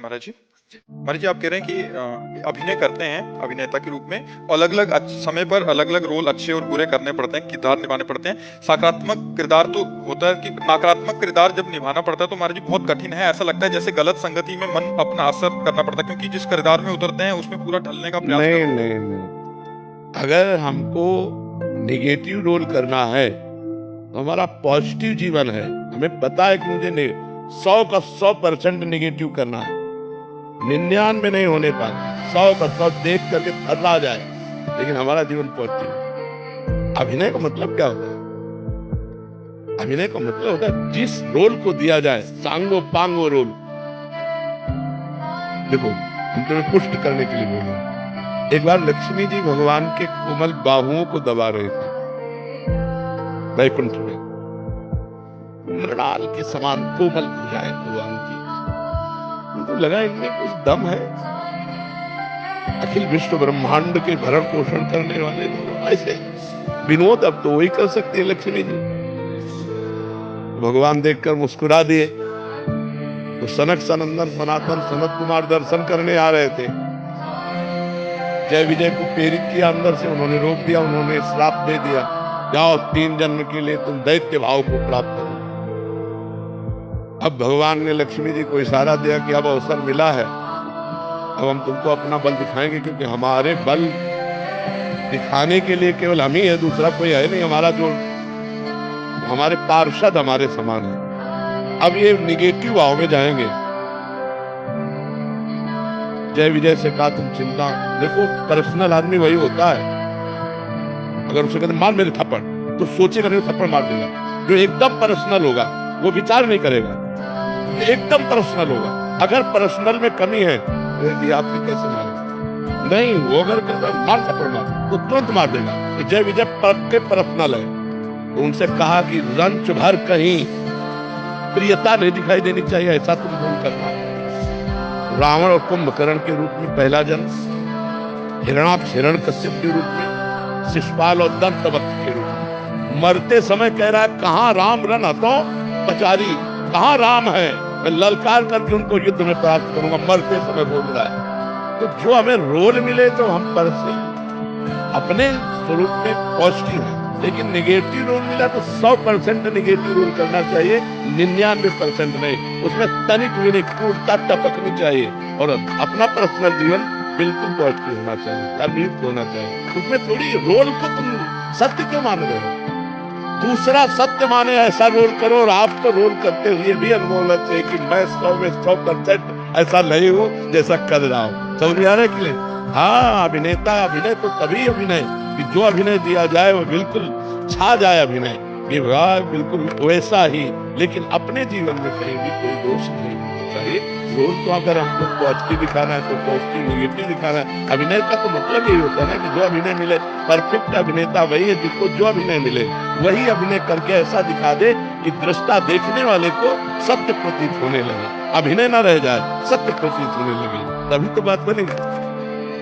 महाराज जी। महाराज जी, आप कह रहे हैं कि अभिनय करते हैं अभिनेता के रूप में और अलग-अलग समय पर अलग-अलग रोल अच्छे और बुरे करने पड़ते हैं, किरदार निभाने पड़ते हैं। सकारात्मक किरदार तो होता है कि नकारात्मक किरदार जब निभाना पड़ता है तो महाराज जी बहुत कठिन है। ऐसा लगता है जैसे गलत संगति में मन अपना असर करना पड़ता है, क्योंकि जिस किरदार में उतरते हैं उसमें पूरा ढलने का प्रयास नहीं, करते हैं। नहीं, नहीं। अगर हमको नेगेटिव रोल करना है, तो हमारा पॉजिटिव जीवन है। हमें पता है कि मुझे 100 का 100% नेगेटिव करना है। 99 नहीं होने पाता। 100 का 100 देख करके थर्रा जाए, लेकिन हमारा जीवन पॉजिटिव है। अभिनय का मतलब क्या होता है? अभिनय का मतलब होता है जिस रोल को दिया जाए, सांगो पांगो रोल। देखो, हम तुम्हें पुष्ट करने के लिए बोले। एक बार लक्ष्मी जी भगवान के कोमल बाहुओं को दबा रहे थे वैकुंठ में। मृणाल के समान कोमल भुजाएं भगवान की। उनको लगा इनमें कुछ दम है। अखिल विश्व ब्रह्मांड के भरण पोषण करने वाले लोग ऐसे विनोद अब तो वही कर सकते हैं लक्ष्मी जी। भगवान देखकर मुस्कुरा दिए। तो सनक सनंदन सनातन सनत कुमार दर्शन करने आ रहे थे। जय विजय को प्रेरित किया अंदर से, उन्होंने रोक दिया। उन्होंने श्राप दे दिया, जाओ 3 जन्म के लिए तुम दैत्य भाव को प्राप्त करो। अब भगवान ने लक्ष्मी जी को इशारा दिया कि अब अवसर मिला है, अब हम तुमको अपना बल दिखाएंगे, क्योंकि हमारे बल दिखाने के लिए केवल हम ही है, दूसरा कोई है नहीं। हमारा जो हमारे पार्षद हमारे समान है। अब ये निगेटिव भाव में जाएंगे। जय विजय से कहा तुम चिंता, देखो पर्सनल आदमी वही होता है। अगर उसे कहते मार मेरे थप्पड़, तो सोचेगा नहीं, थप्पड़ मार देगा। जो एकदम पर्सनल होगा वो विचार नहीं करेगा, एकदम पर्सनल होगा। अगर पर्सनल में कमी है तो आपकी कैसे मारे? नहीं, वो अगर मार थप्पड़ मार तो तुरंत मार देगा। तो जय विजय के पर्सनल है। तो उनसे कहा कि रंच भर कहीं प्रियता नहीं दिखाई देनी चाहिए, ऐसा तुम भूल करना। रावण और कुंभकर्ण के रूप में पहला जन्म, हिरणाक्ष हिरण्यकश्यप के रूप में, शिशुपाल और दंतवक्र के रूप में। मरते समय कह रहा है कहाँ राम रन हतो पचारी, कहाँ राम है, मैं ललकार करके उनको युद्ध में प्राप्त करूंगा। मरते समय बोल रहा है। तो जो हमें रोल मिले तो हम पर से अपने स्वरूप में पॉजिटिव है, लेकिन नेगेटिव रोल मिला तो 100% नेगेटिव रोल करना चाहिए, 99% नहीं। उसमें तनिक भी नहीं, क्रूरता टपकनी चाहिए। और अपना पर्सनल जीवन बिल्कुल पॉजिटिव होना चाहिए, तर्कयुक्त होना चाहिए। उसमें थोड़ी रोल को तुम सत्य क्यों मान रहे हो? दूसरा सत्य माने ऐसा रोल करो, और आप तो रोल करते हुए भी अनुभव होना चाहिए कि मैं 100 में 100% ऐसा नहीं हूँ जैसा कर रहा हूँ। समझ आने के लिए। हाँ, अभिनेता अभिनय तो तभी अभिनय कि जो अभिनय दिया जाए वो बिल्कुल छा जाए अभिनय, कि वाह बिल्कुल वैसा ही। लेकिन अपने जीवन में कहीं भी कोई दोष नहीं होना चाहिए। रोल तो अगर हमको पॉजिटिव दिखाना है तो पॉजिटिव, नेगेटिव दिखाना है। अभिनय का तो मतलब यही होता है ना कि जो अभिनय मिले। परफेक्ट अभिनेता वही है जिसको जो अभिनय मिले वही अभिनय करके ऐसा दिखा दे कि दृष्टा देखने वाले को सत्य प्रतीत होने लगे। अभिनय ना रह जाए, सत्य प्रतीत होने लगे, तभी तो बात बनेगी।